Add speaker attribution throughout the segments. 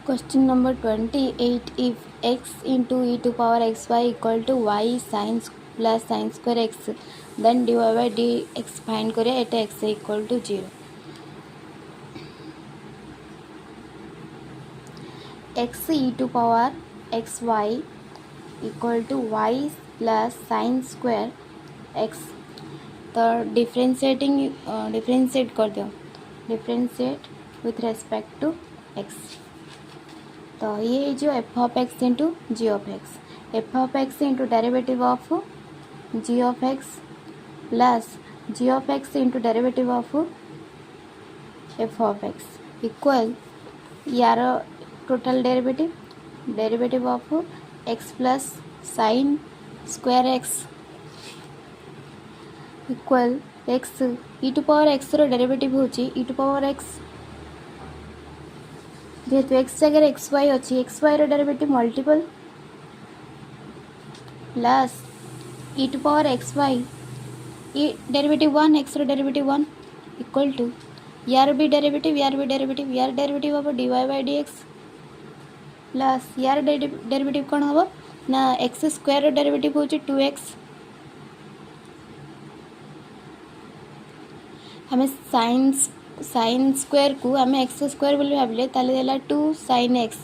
Speaker 1: Question number 28. If x into e to power xy equal to y sin plus sin square x, then dy by dx find करें at x equal to 0. x e to power xy equal to y plus sin square x. तो differentiate कर दो, differentiate with respect to x. तो ये जो F of x into ji of x, F of x into derivative of ji of X plus ji of x into derivative of F of X equal यार total derivative of X plus sine square X equal X E to power X रो derivative होची E to power X, जेहेतु x जगह X Y अच्छी x Y रो derivative multiple plus E to power x Y ये derivative 1 X रो derivative 1 equal to यार derivative हम D Y by D x plus यार डेरिवेटिव कौन हम ना एक्स स्क्वायर रो डेरिवेटिव होची 2x. हमें साइन स्क्वायर को आम एक्स स्क्वायर बोली भाविले ताले देला 2 sin x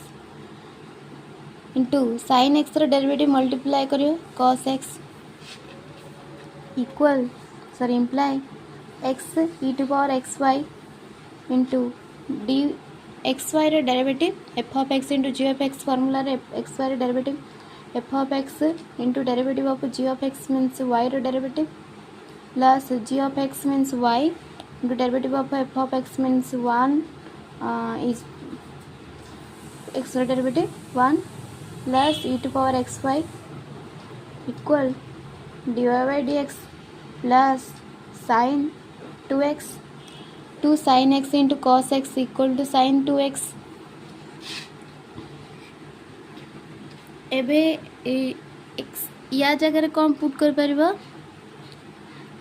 Speaker 1: into sine x derivative multiply करियो cos x equal imply x E to power x y into d x Y रो derivative f of x into ji of x formula x Y रो derivative f of x into derivative of ji of x means y रो derivative plus ji of x means y into derivative of f of x means 1 is x derivative 1 plus e to power xy equal dy by dx plus sin 2x 2 sin x into cos x equal to sin 2x. एबे या जगह कौन put कर परिबा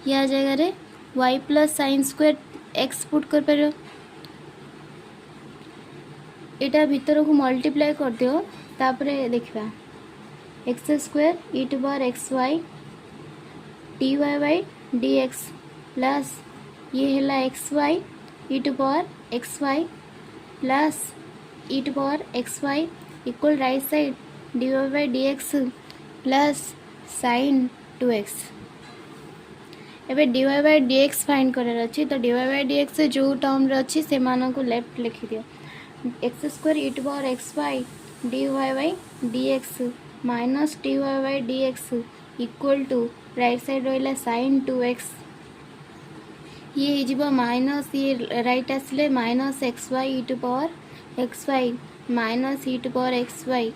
Speaker 1: या जगह y plus sine square x put कर पार यहाँ भीतर को मल्टीप्लाई कर दियो तापरे देखा x square E to power x y D Y by D x plus ये है x y E to power x y plus E to power x y equal right side d Y by D x plus sine 2x. एबे dy by dx find करार अच्छी तो dy by dx जो term अच्छी से मानों को left लिखी दियो x square E to power x y D Y by D x minus d Y by D x equal to right side रहा साइन 2x. ये हो माइनस ये राइट आसले minus x y E to power x y minus E to power x y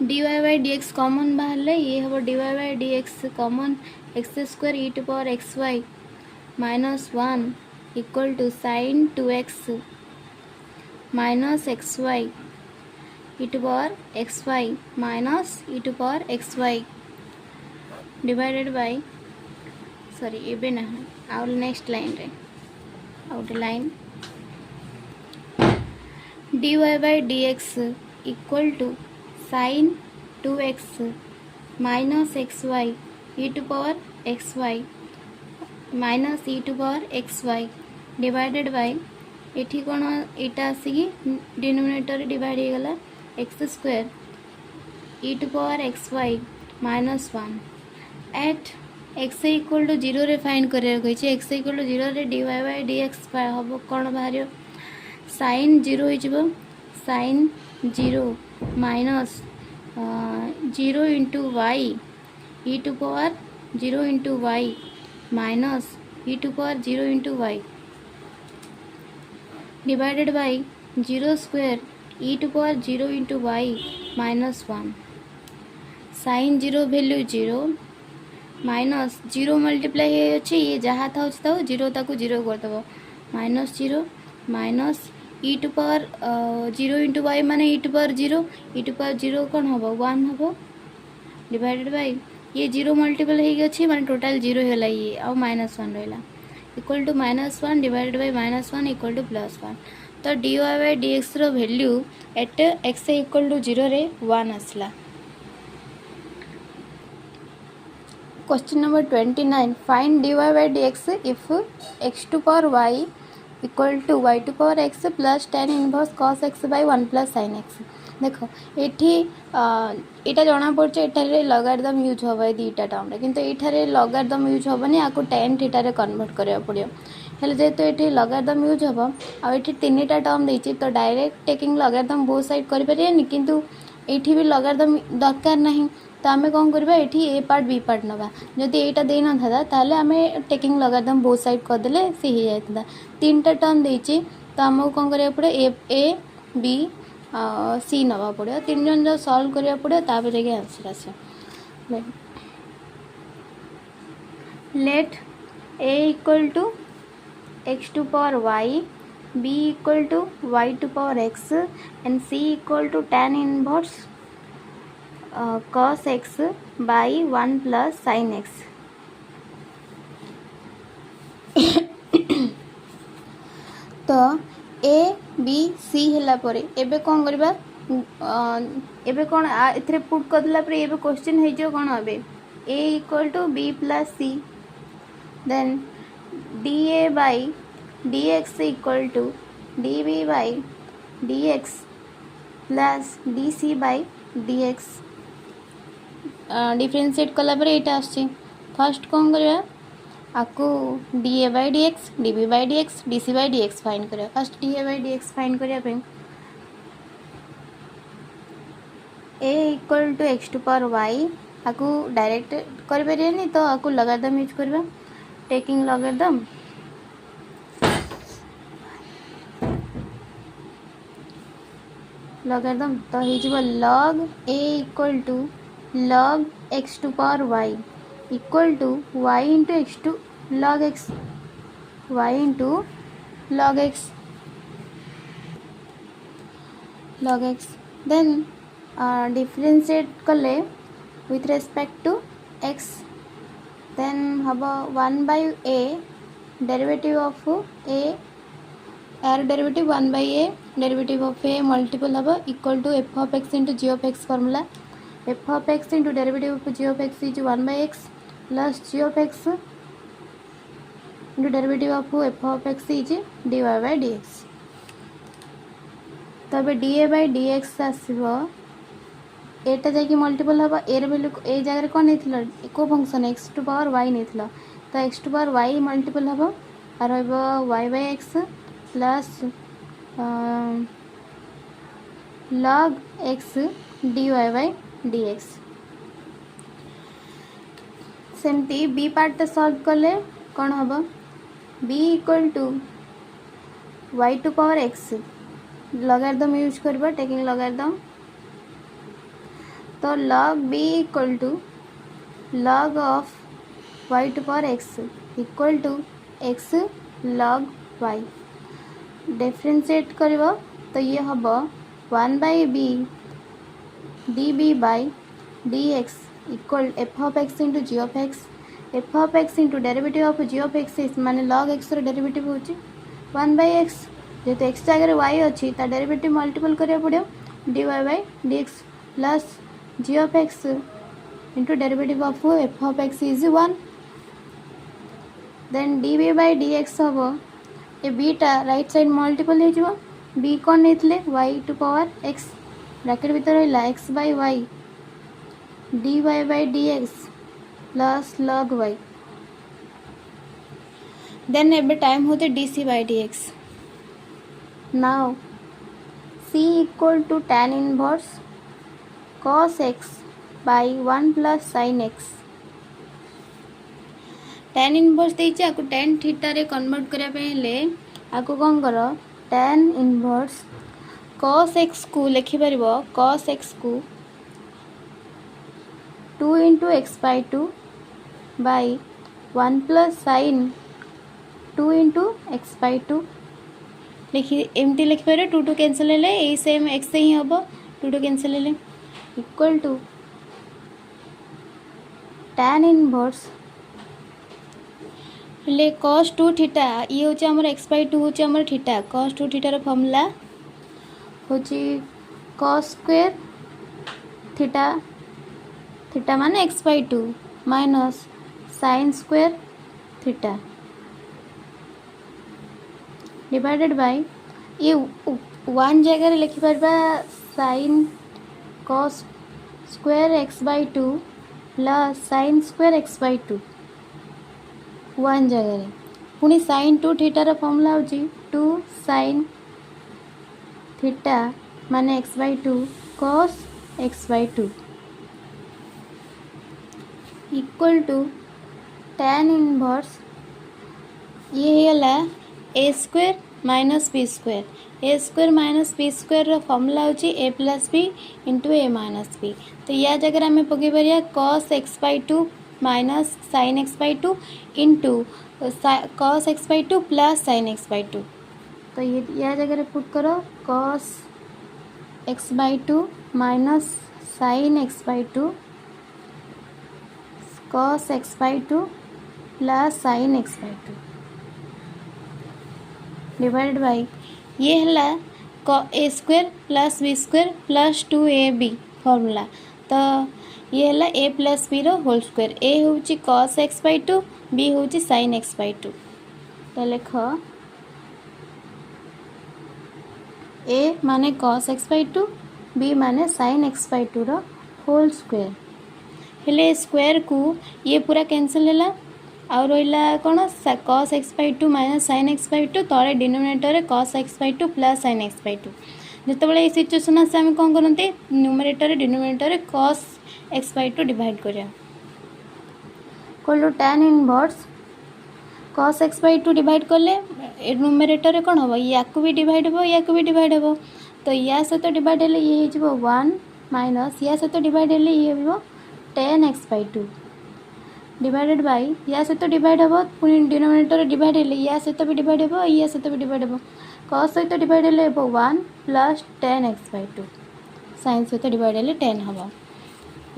Speaker 1: D Y by D x common बाहर ये हम D Y by D x common x square E to power x y minus 1 equal to sine 2x minus x y E to power x y minus E to power x y divided by sorry एबे ना आउ next line रे आउट line d Y by D x equal to sine 2x minus x y E to power x y minus E to power x y divided by ये कौन यहाँ आसिकी denominator divide हो गला x square E to power x y minus 1 at x equal to 0 रे find करिया कहिचे x equal to 0 रे D Y by D x हम कौन बाहर साइन 0 हो sine 0 minus 0 into Y E to power 0 into Y minus E to power 0 into Y divided by 0 square E to power 0 into Y minus 1 sine 0 value 0 minus 0 multiply अच्छे ये जहाँ था 0 ताकू 0 करदेव minus 0 minus E to power 0 into Y माने E to power 0 E to power 0 कौन हम 1 हम डिवाइडेड बाई ये 0 मल्टीपल हो माने टोटाल 0 है ये आउ माइनस 1 रहा equal to -1 divided by -1 equal to +1 तो dy बाय dx रो value at x equal to 0 रे 1 आसला। Question number 29 find dy by dx if x to power y equal to y to power x plus tan inverse cos x by 1 plus sin x। देख ये जना पड़े एठारे लगारिदम use हम ये दुईटा टर्म किंतु ये लगारिदम यूज हेनी आपको tan थीटा रे कन्वर्ट करा पड़ो हेल्ले जेहेतु ये लगारिदम यूज हम आठ तीन टा टर्म देती तो डायरेक्ट टेकिंग लगारिदम बोथ साइड करें किंतु ये भी लगारिदम दरकार नहीं तो आम कौन करवा ये ए पार्ट बी पार्ट नवा जदि यहाँ दे ना था आम टेकिंग लगारिदम बोथ साइड करदे सी हो जाता तीन टा टर्म देती तो आमको कौन करा पड़े ए बी सी नवा पड़ो तीन जन जो सल्व करा पड़ो तापर जाके आंसर आस let a equal to x to power y b equal to y to power x and c equal to tan inverse cos x by 1 plus sin x। तो ए बी सी है परे एबे कौन करबा एबे कौन एथरे put करला परे एबे क्वेश्चन हे जो कौन हबे A equal to B plus C then D A by D x equal to D B by D x plus D C by D X differentiate कला पर यहाँ आसची फर्स्ट कौन करवा आपको D A by D x D B by D x D C by D X find करा first D A by D X find करने A equal to X to power Y आपको direct करें तो आपको लगारदम use करवा taking logarithm तो हो log A equal to log x to power y equal to y into X to log x y into log x then differentiate कले with respect to x then हम 1 by a derivative of a यार derivative 1 by a derivative of a multiple हम equal to f of x into g of x formula f of x into derivative of g of x is 1 by x plus g of x into derivative of f of x is dy by dx। तब dA by dx आसो एटा जाकि multiple हम ए value ए जगह कौन नहीं को function x to power y नहीं तो x to power y multiple हम और y by x plus log x dy by dx सेमती b पार्ट सॉल्व कले कौन हम b equal to y to power x logarithm use करबा taking logarithm तो log b equal to log of y to power x equal to x log y differentiate करबा तो ये हम 1 by b D B by D x equal f of x into ji of x F of x into derivative of ji of x माने log x derivative होची 1 by x जेहेतु x जगह y अच्छी derivative multiple करा पड़ो d Y by D x plus ji of x into derivative of F of x is 1 then d B by D x हम ए beta right side multiple हो B कौन नहीं Y to power X bracket भीतर रहा X by Y D Y by D x plus log Y then एबे time होते D C by D X now C equal to tan inverse cos x by 1 plus sin x tan inverse देछि आको tan theta रे convert करिया पे ले आको कोन करो tan इनवर्स cos x को लिखि परिबो cos x को 2 into x by 2 by 1 plus sin 2 into x by 2 लिखि एमटी लिखि पारे 2 2 कैंसिल ले ए सेम x से ही हबो 2 2 कैंसिल ले इक्वल टू tan इनवर्स हेले cos 2 थीटा ये होची हमर x by 2 होची हमर theta cos 2 theta rho formula होची cos स्क्वायर थीटा थीटा माने x by 2 minus sin square theta divided by ये वन जगह लिखि परबा sin cos square x by 2 plus sin square x by 2 one जगह पुणी sin 2 थीटार formula होची 2 sin theta माने x by 2 cos x by 2 equal to tan inverse ये होला a square minus b square a square minus b square formula होची a plus b into a minus b तो या जगह आम पकई पार cos x by 2 minus sin x by 2 into cos x by 2 plus sin x by 2 तो ये या जगह पुट करो cos x by 2 minus sin x by 2 cos x by 2 plus sin x by 2 divided by ये हला A square plus B square plus 2ab formula तो ये हला a प्लस बी रो होल स्क्वायर a होची cos x by 2 b होची sin x by 2 तो लिख a माने cos x by 2 b माने sin x by 2 रो होल स्क्वायर हेले स्क्वायर को ये पूरा कैंसिल हैला आ रहा कौन cos x by 2 minus sin x by 2 तले denominator cos x by 2 plus sin x by 2 जितेबाला ये सिचुएसन आसे आम कौन करते numerator denominator cos x by 2 divide करिया कलु tan inverse cos x by 2 divide कले न्यूमरेटर कौन हम या भी डिवाइड हम या भी डिवाइड हम तो या सहित डिवाइड हेले ये हो 1 माइनस या सहित डिवाइड हेले ये हो tan x by 2 divided bye या सहित डिवाइड हम पुणी डिनोमिनेटर डिवाइड हेले या सहित भी डिवाइड हम या सहित भी डिवाइड हम cos सहित डिवाइड हेले 1 plus tan x by 2 sin सहित डिवाइड हेले 10 हम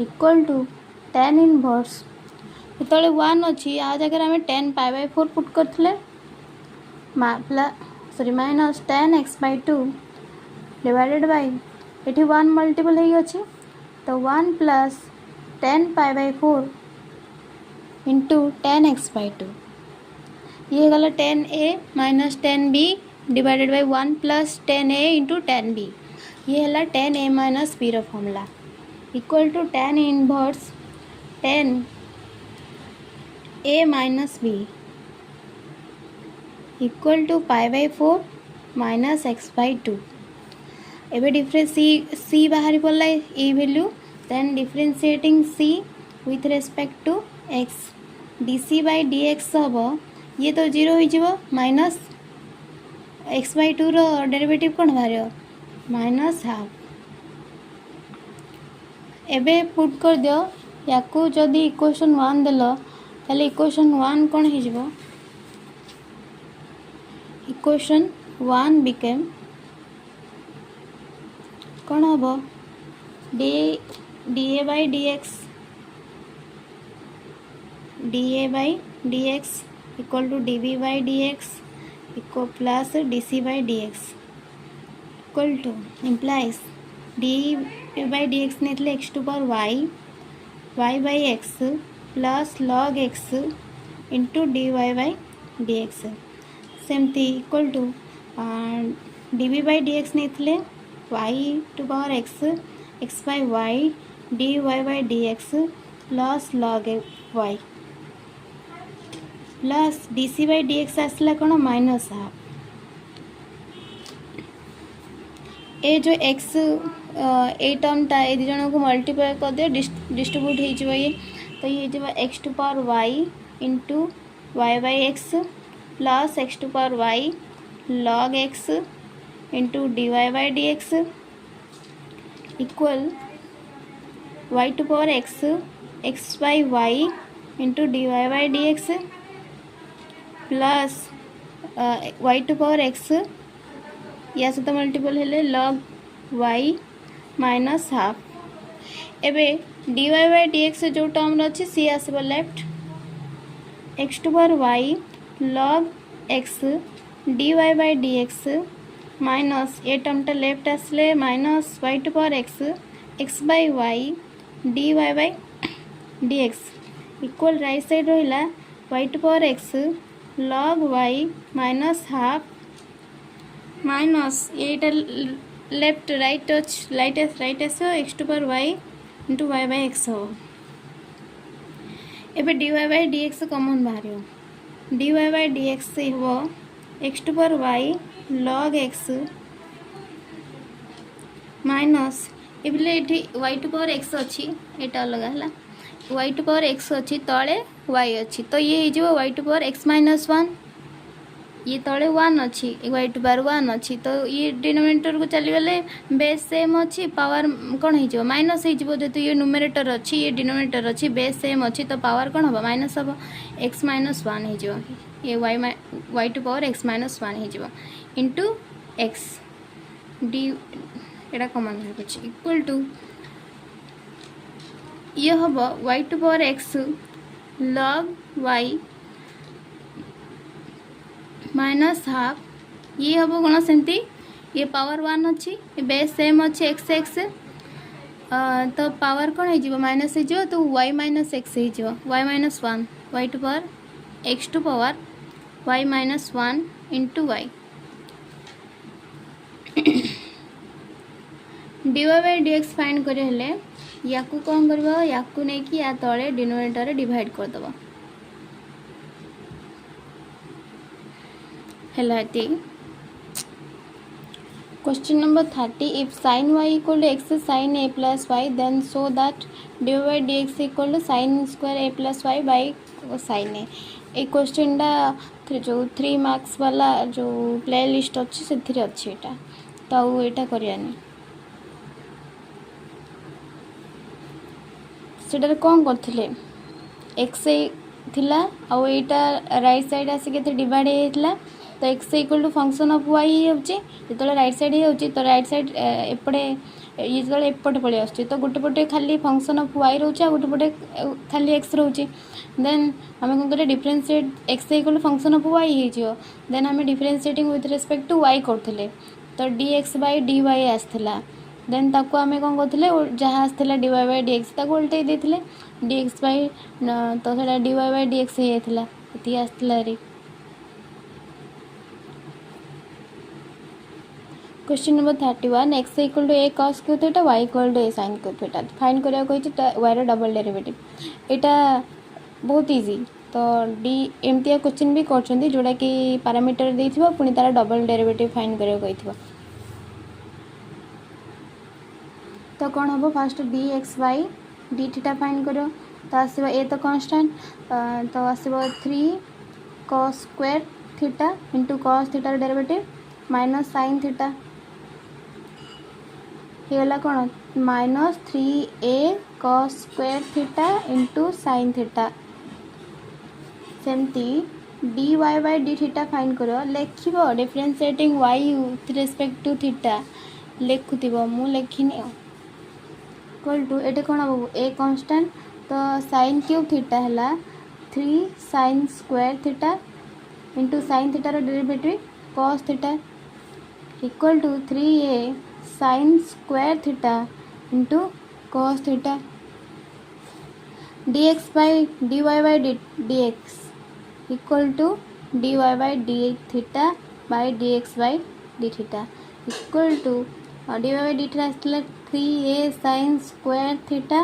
Speaker 1: इक्वल टू tan इनवर्स जो 1 अच्छी आ जगह आम 10 पाई बाय 4 पुट करते sorry minus tan x by 2 divided by ये 1 मल्टीपल हो तो 1 plus 10 pi by 4 into tan x by 2 ये गला tan a minus tan b divided by 1 plus tan a into tan b ये है tan a minus b रो formula equal to tan inverse tan a minus b equal to pi by 4 minus x by 2 एबे difference c बाहरी पड़ला ए value then differentiating c with respect to x dc by dx हम ये तो 0 हो minus x by 2 रो derivative कौन बाहर माइनस हाफ एबे पुट कर दियो या को जदि इक्वेशन 1 देल ताले इक्वेशन 1 कौन हो इक्वेशन 1 बिकेम कौन हम da by dx dA by dx equal to dB by dx equal plus dC by dx equal to implies d by dx नहीं x to power y by x plus log x into dy by dx सेमती equal to dB by dx नहीं y to power x by y dy by dx plus log y plus dc by dx आसला कौन minus half ए जो x ए टर्मटा ए दिजन को multiply कर दियो distribute हो ये तो ये जो x to power y into Y by X plus x to power y log x into dy by D x equal y to power x by Y into dy by D x plus y to power x या सहित multiple हेले log y minus half एबे dy by D X जो term अच्छे सी आसब left x to power y log x dy by dx minus A टर्मटा left आसले minus y to power x by y dy by dx equal right side रहा y to power x log y minus half minus ये left right right आस x to power y into y by x हो एबे dy by dx common बाहर dy by dx हो x to power y log x minus एबले ये y to power x अच्छी एटा अलग है y टू पावर x अच्छी तले y अच्छी तो ये हो y to power x minus 1 ये तले 1 अच्छी y टू पावर 1 अच्छी तो ये डिनोमिनेटर को चली गले बेस सेम अच्छी पावर कौन हो माइनस हो जेतु ये न्यूमरेटर अच्छी ये डिनोमिनेटर अच्छी बेस सेम अच्छी तो पावर कौन हम माइनस हम x माइनस 1 हो ये y to power x minus 1 हो इंटू x डी एटा कॉमन हो इक्वल टू ये हम y to power x log y minus half ये हम कौन सेमती ये पावर 1 अच्छी बेस सेम अच्छी एक्स एक्स तो पावर कौन हो माइनस हो तो y माइनस एक्स हो y minus 1 y to power x to power y minus 1 into y dy by dx find करे हेले या कौन कर या नहीं कि या तले डिनोमिनेटर डिवाइड करदब question number 30 if sin y equal to x sin a plus y then show that dy by dx equal to sin square a plus y by sin a ए क्वेश्चन जो 3 marks वाला जो play list अच्छी से अच्छी एटा तो एटा करियानी सेटार कौन करथिले x थिला आउ एटा राइट साइड आसी के डिवाइड हेतला तो x equal to function of y होची जेतले राइट साइड होची तो राइट साइड एपटे ये जेतले एपटे पळे आछी तो गोटे पटे खाली फंक्शन ऑफ y रहउची आ गोटे पटे खाली x रहउची देन हमें कोन करे differentiate x equal to function of y हे जियो देन हमें differentiating with respect to y करथिले तो dx बाय dy आस्थला देन ताको हमें कोन करथिले जहां आस्थला dy बाय dx ताको उल्टे देथिले dx बाय तो सेटा dy बाय dx हे हेतला इति आस्थला रे question number 31 x equal to a cos cube theta y equal to a sin cube theta find करिया कहि y रो डबल डेरिवेटिव एटा बहुत इजी तो डी एमतिया क्वेश्चन भी करछंदी जोड़ा कि पैरामीटर देथिबो पुनी तारा डबल डेरिवेटिव फाइंड करिया कहिथिबो तो कौन हम fast dxy D theta find करो तो आसो ए तो कांस्टेंट तो आसो 3 cos square theta into cos theta derivative minus sin theta ये कौन minus 3a cos square theta into sin theta सेमती dy by D theta find करो लिख differentiating y with respect to theta लिखुव मु लिखिनी इक्वल टू ये कौन हम ए कांस्टेंट तो sin क्यूब थीटा है 3 sin square theta into sin theta derivative cos theta equal to 3a sin square theta into cos theta dx by dy by dx equal to dy by D theta by dx by D theta equal to dy by D theta आसला 3a sin square theta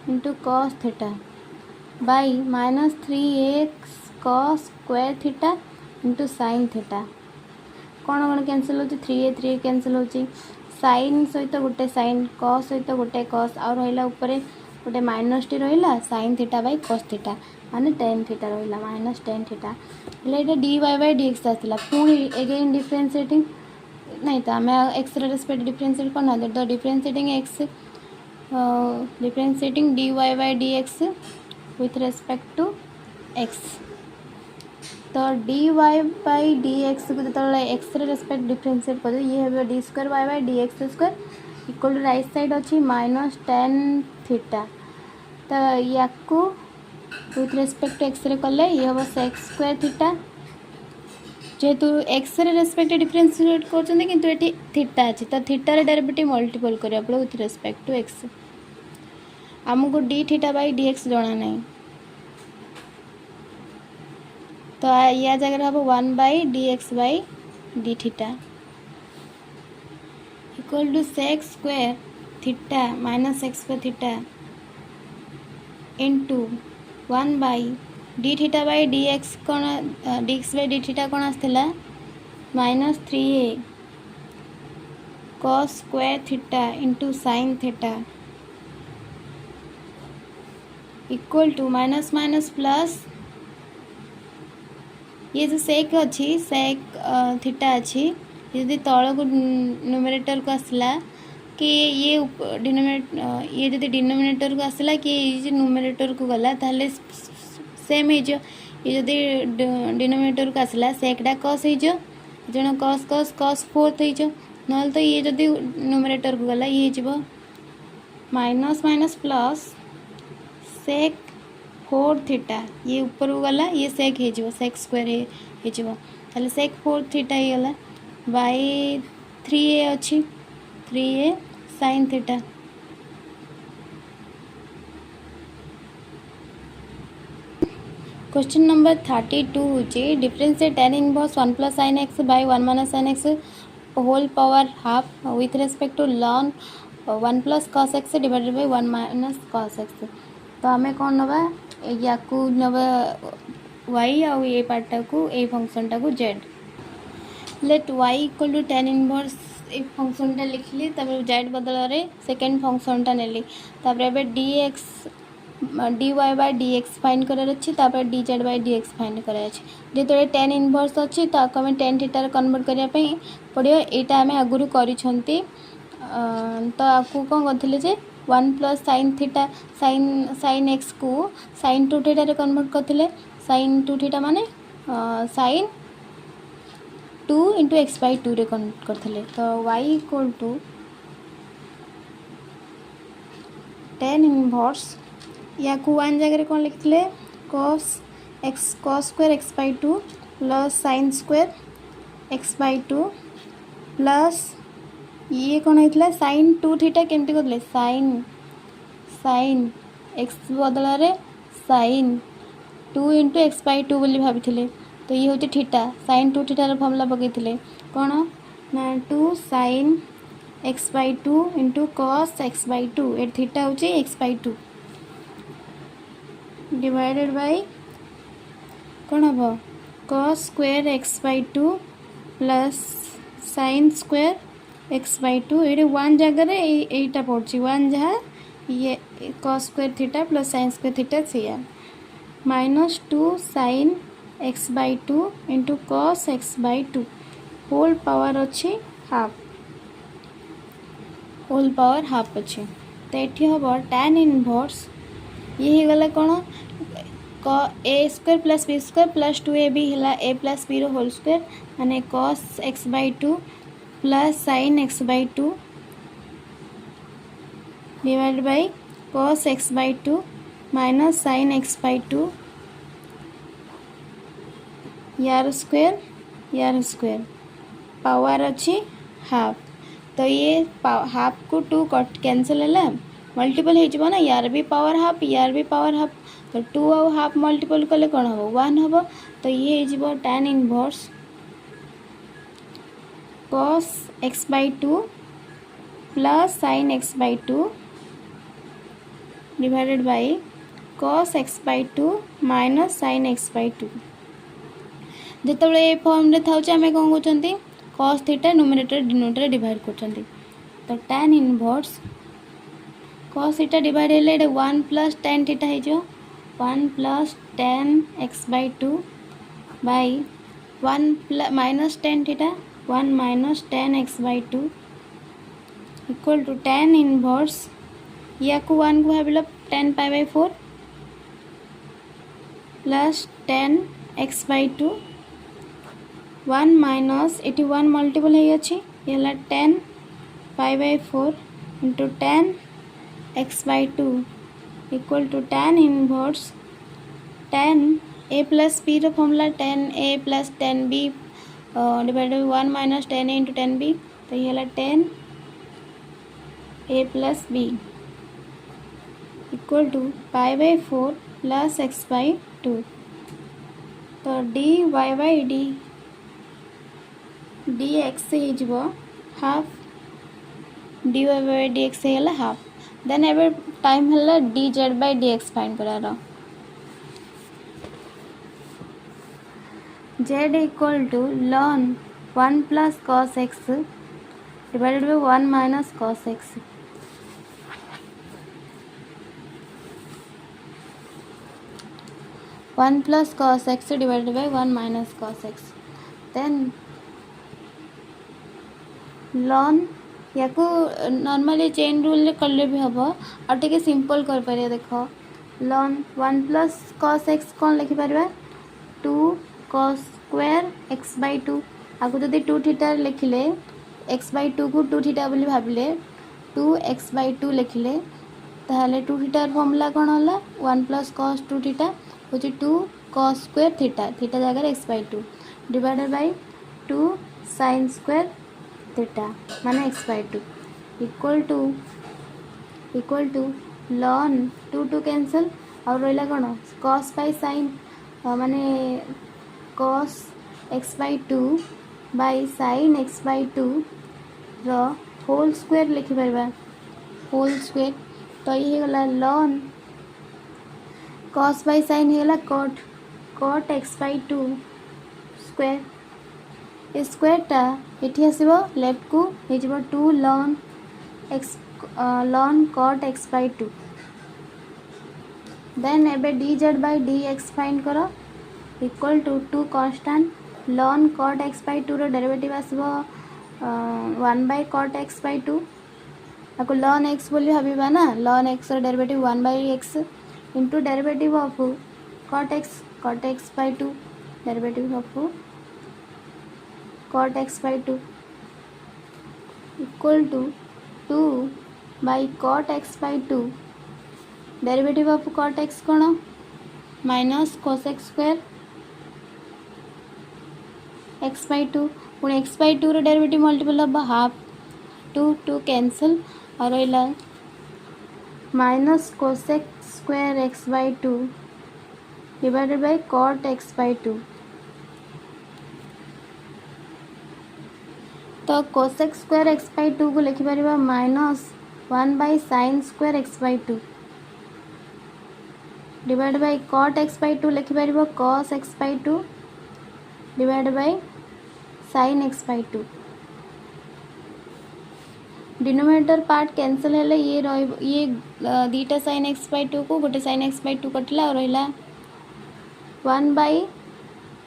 Speaker 1: into cos theta by minus 3x cos square theta into sin theta कौन कौन cancel होची 3a 3 cancel होची sin सहित गोटे sin cos सहित गोटे cos आ रहिला ऊपर गोटे माइनस टी रहिला sin theta by cos theta माने tan थीटा रहिला माइनस tan थीटा लेटा dy बाय dx आसला पुणी अगेन डिफरेंशिएटिंग नहीं तो आम एक्स रेस्पेक्ट डिफरेंशिएट करना तो differentiating x differentiating dy by dx with respect to x तो dy बाय dx को जो एक्स रेस्पेक्ट डिफरेंशिएट कर ये है d square y by D x square equal to right side अच्छी माइनस tan थीटा तो या with respect to X ray कले ये हम सेक्स स्क्वायर थीटा जेहेतु एक्स रे रेस्पेक्ट डिफरेंशिएट करछन किंतु एटी थीटा अछि तो थीटा रे डेरिवेटिव मल्टीपल करिया पड़ो विथ रेस्पेक्ट टू एक्स हमको D theta by D X जाना नहीं तो या जगह हम 1 by D X by D theta equal to sec square theta minus x square theta into 1 by D theta by D X कौन D X by D theta कौन आसला minus 3a cos square theta into sine theta equal to minus minus plus ये जो सेक अच्छी sec theta अच्छी यदि तल को न्यूमरेटर को आसला कि ये ये जब डिनोमिनेटर को आसला कि ये न्यूमरेटर को गला ताले सेम हो ये जब डिनोमिनेटर को आसला सेकटा कस हो जन कस कस कस फोर्थ हो ना तो ये जब न्यूमरेटर को गला ये हो minus minus plus sec 4 theta ये ऊपर को गला ये सेक हो सेक स्क्वायर हो सेक 4 थीटा ही गला बाई 3a अच्छी 3a sine theta question number 32 हूँ differentiate tan inverse 1 plus sine x by 1 minus sine x whole power half with respect to ln 1 plus cos x divided by 1 minus cos x तो आम कौन नवा या नवा Y आउ ये पार्टा को ए फंक्शनटा को Z let Y equal to tan inverse ए फंक्शनटा लिखली तापर जेड बदल रे सेकेंड फंक्शनटा नेली तापर एबे dx dy by dx find करार अछि तापर dz बाय dx फाइंड करार अछि जेतरे tan इनवर्स अछि तो आको हम tan थीटा रे कन्वर्ट करिया पई पडियो एटा हमें आगुरु करि छंती तो आकु कोन गथिले जे 1 plus sine theta sine x को साइन 2 थीटा रे कन्वर्ट करथिले साइन 2 थीटा माने साइन 2 इंटू एक्स बाई 2 रे कन्वर्ट करथिले तो y equal to tan inverse या को वन जगह रे कोन लिखथिले cos square x by 2 plus sine square x by 2 plus ये कौन होता साइन 2 थीटा केमती करते साइन एक्स बदल रे साइन 2 इंटू एक्स बाई 2 बोली भाभी तो ये हूँ थीटा साइन 2 थीटार फर्मुला पकई कौन ना 2 sine x by 2 into cos x by 2 ए थीटा हूँ एक्स बाई 2 डिवाइडेड बाई कौन हम cos square x by 2 plus sine square x by 2 ये 1 जगह यहीटा पड़ी 1 जहाँ ये cos square theta plus sine square theta सी minus 2 sine x by 2 into cos x by 2 whole power अच्छी हाफ होल पावर हाफ अच्छे तो ये हम tan इनवर्स ये गला कौन A square plus B square plus 2ab है A plus B whole square माने cos x by 2 plus sine x by 2 divide by cos x by 2 minus sine x by 2 यार स्क्वायर पावर अच्छी half तो ये half को 2 cut cancel है multiple हो ना यार भी पावर हाफ तो 2 आउ हाफ मल्टीपल कले कौन हम 1 हम तो ये हो tan inverse cos x by 2 plus sin x by 2 divided by cos x by 2 minus sin x by 2 जिते ये फॉर्म रे था आम कौन कहते cos theta numerator denominator divide कर तो tan inverse cos theta divide है 1 प्लस tan थीटा हो 1 plus tan x by 2 by 1 minus tan theta 1 minus tan x by 2 equal to tan inverse या को 1 को भाविल tan pi by 4 plus tan x by 2 1 minus 1 multiple है tan pi by 4 into tan x by 2 equal to tan inverse tan a plus b formula tan a plus tan b divide by 1 minus 10 into 10b, तो ये है 10a plus b equal to pi by 4 plus x by 2। तो dy by dx हो half, dy by dx है half. Then एबे time है dz by dx find करार। z equal to ln 1 plus cos x divided by 1 minus cos x। 1 plus cos x divided by 1 minus cos x। Then ln या को normally chain rule कले भी हम और टे सिंपल कर पारे। देख ln 1 प्लस cos x कौन लिखिपर 2 cos स्क्वायर x बाई 2। आपको जब 2 थीटा लिखिले x बाई 2 को 2 थीटा बोली भाविले 2 x बाई 2 लिखिले ताहले 2 थीटार फॉर्मूला कौन होला 1 प्लस cos 2 थीटा हो 2 cos स्क्वायर थीटा, थीटा जगह x by 2 divided by 2 sin square theta माने x by 2 equal to ln 2 cancel और रहा कौन cos बाई sin माने cos x by 2 by sin x by 2 रो होल स्क्वायर लिखिपर whole square. तो ये गला ln cos बाई sin है cot x बाई 2 स्क्वायर। स्क्वायरटा ये आसो लेफ्ट को हो 2 ln x ln cot x by 2। Then एबे dz बाई dx फाइंड करो equal to 2 constant ln cot x by 2 रो डेरिवेटिव आसो 1 बाई cot x बाई 2। आपको ln x बोली भाविबा ना ln x रो derivative 1 by x into derivative of cot x by 2 derivative of cot x by 2 equal to 2 by cot x by 2 derivative of cot x कौन minus cos x square x by 2 पुणी x by 2 रो derivative multiple हम half 2 cancel और रहा minus cos x square x by 2 divided by cot x by 2। तो cos x square x by 2 को लिखिपर minus 1 by sin square x by 2 divide by cot x by 2 लिखिपर cos x by 2 divide by sin x by 2। Denominator part cancel है ये दीटा sin x by 2 को गोटे sin x by 2 कटला और रहा 1 by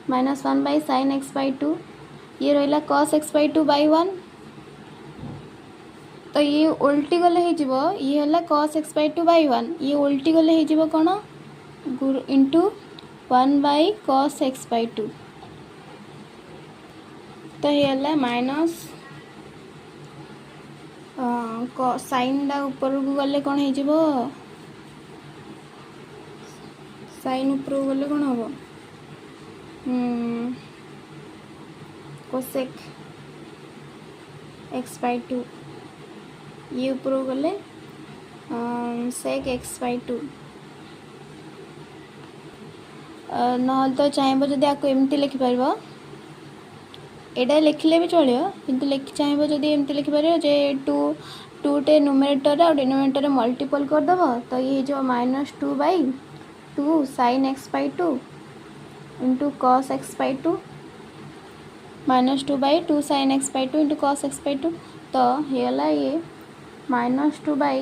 Speaker 1: minus 1 by sin x by 2 ये रहा cos x by 2 by 1। तो ये उल्टी गले ये है cos x बाई 2 बाई 1 ये उल्टी गले कौन into 1 by cos x by 2। तो ये है माइनस साइन टा ऊपर को गले कौन हो साइन ऊपर को गले कौन हम cosec x बाई 2 ये ऊपर को गले sec x बाई 2 ना तो चाहिए जदि आपको एमती लिखिपर एटा लिखले भी चलो किंतु चाहिए जदि एमती लिखिपर जे 2 टे न्यूमरेटर और डिनोमिनेटर मल्टीपल करदेव तो ये जो minus 2 by 2 sin x by 2 into cos x by 2 minus 2 by 2 sin x by 2 into cos x by 2। तो ये minus 2 by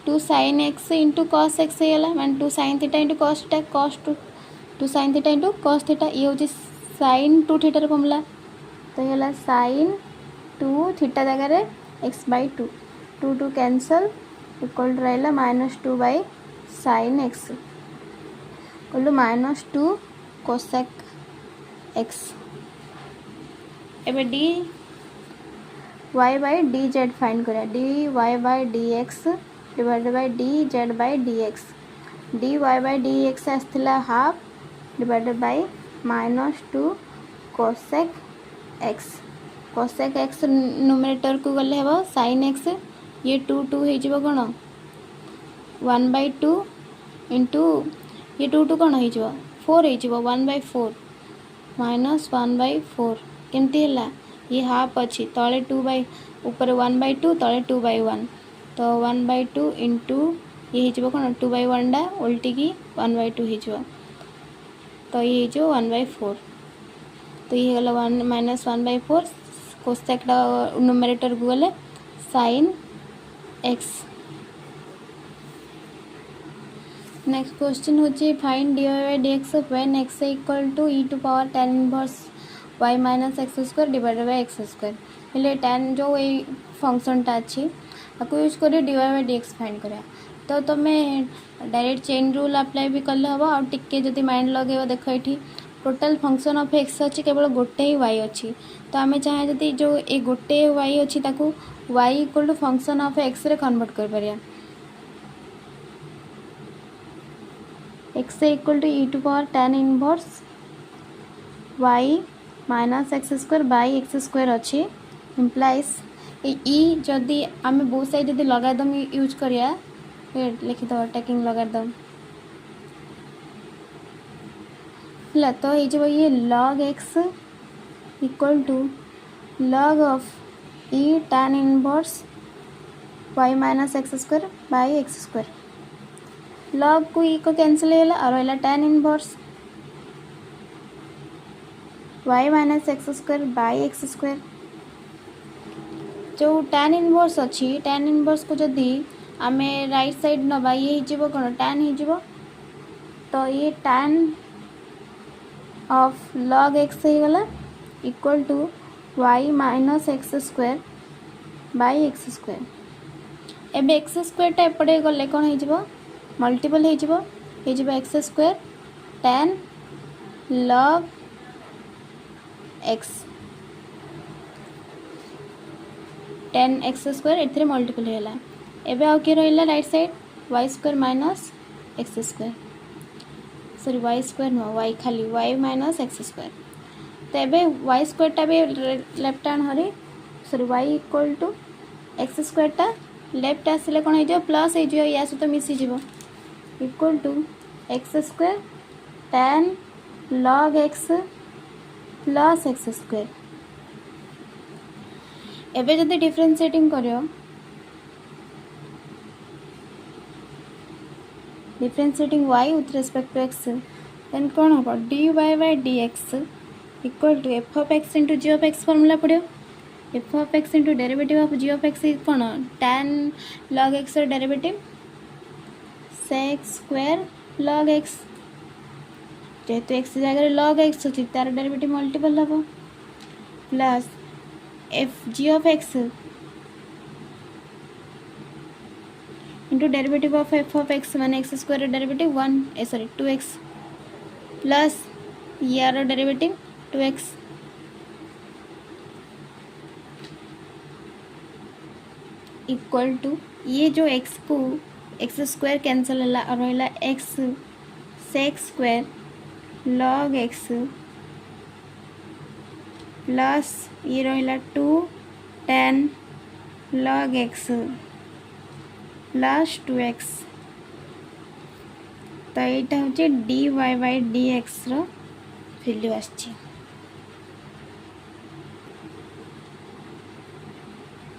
Speaker 1: 2 sin x into cos x मैंने 2 sin theta into cos theta cos 2 sin theta into cos theta ये हूँ sin 2 थीटार formula. तो ये sin 2 theta जगह x by 2 2 cancel equal to रहा minus 2 by sin x equal minus 2 cosec x। एवं d Y by d z find करा d Y by D x divided by d z by D x. D Y by D x आसला half divided by minus 2 cosec x cosec x numerator को गले हे sine x ये 2 2 हो कौन 1/2 into ये 2 2 कौन हो 4 हो 1/4 माइनस 1/4 केमती है ये हाफ अच्छी तले 2 ऊपर 1/2 तले 2/1 तो 1/2 इंटू ये हो कौन 2/1 टा उल्टिकी 1/2 हो तो ये हो 1/4 तो ये गला 1 माइनस 1/4 कोसेक नुमेरेटर को गले साइन एक्स। नेक्स्ट क्वेश्चन होची find dy by dx when x equal to e to power tan inverse y minus x square divided by x square हेले tan जो ये फंक्शनटा अच्छी आपको यूज कर dy by dx फाइंड करा तो तुम्हें डायरेक्ट चेन रूल अप्लाई भी कले हम आ टिके जदि माइंड लगे देख ये टोटल फंक्शन ऑफ एक्स अच्छी केवल गोटे ही y अच्छी तो आम चाहे जदि जो ये गोटे y अच्छी ताकू y equal to function of x रे कन्वर्ट कर परिया x equal to e to power tan inverse y minus x square by x square अच्छी इम्प्लाइज ई जदि आम बहुत साइड जब लगादम यूज करिया लिखिद टेकिंग लगादम है तो ये log x equal to log of e tan inverse y minus x square by x square log को e को कैंसिल है और रहा tan inverse y minus x square by x square जो tan इनवर्स अच्छी tan इनवर्स को जदि आम राइट साइड नवा ये हो कौन tan हो तो ये tan ऑफ log x हो गला equal to y minus x square by x square एबे एक्स स्क्वायर टा एपटे गले कौन हो मल्टीपल हो x square tan log x tan x square ए मल्टीपल होगा एबे आउ किए रहा right side y square minus x square sorry y square नुह वाई खाली वाई माइनस एक्स स्क्वायर तो ये वाई स्क्वायर टा भी लेफ्ट हैंड हरी sorry y equal to x square टा लेफ्ट आसिले कौन हो प्लस हो या सहित मिसीज equal to x square tan log x plus x square एबे जदि डिफरेंशिएटिंग करियो differentiating y with respect to x then कौन हम dy by dx equal to f of x into g of x formula पड़ो f of x into derivative of g of x कौन tan log x derivative sec square log x जेहेतु x जगह log x अच्छी तार derivative multiple हम plus f g of x into derivative of F of x माने x square derivative 1 sorry 2x plus यार derivative 2x equal to ये जो x को एक्स स्क्वायर कैंसल है और रहा x sec square log x plus ये रहा 2 tan log x plus 2x तो यहाँ हूँ dy by dx रो वैल्यू आछि।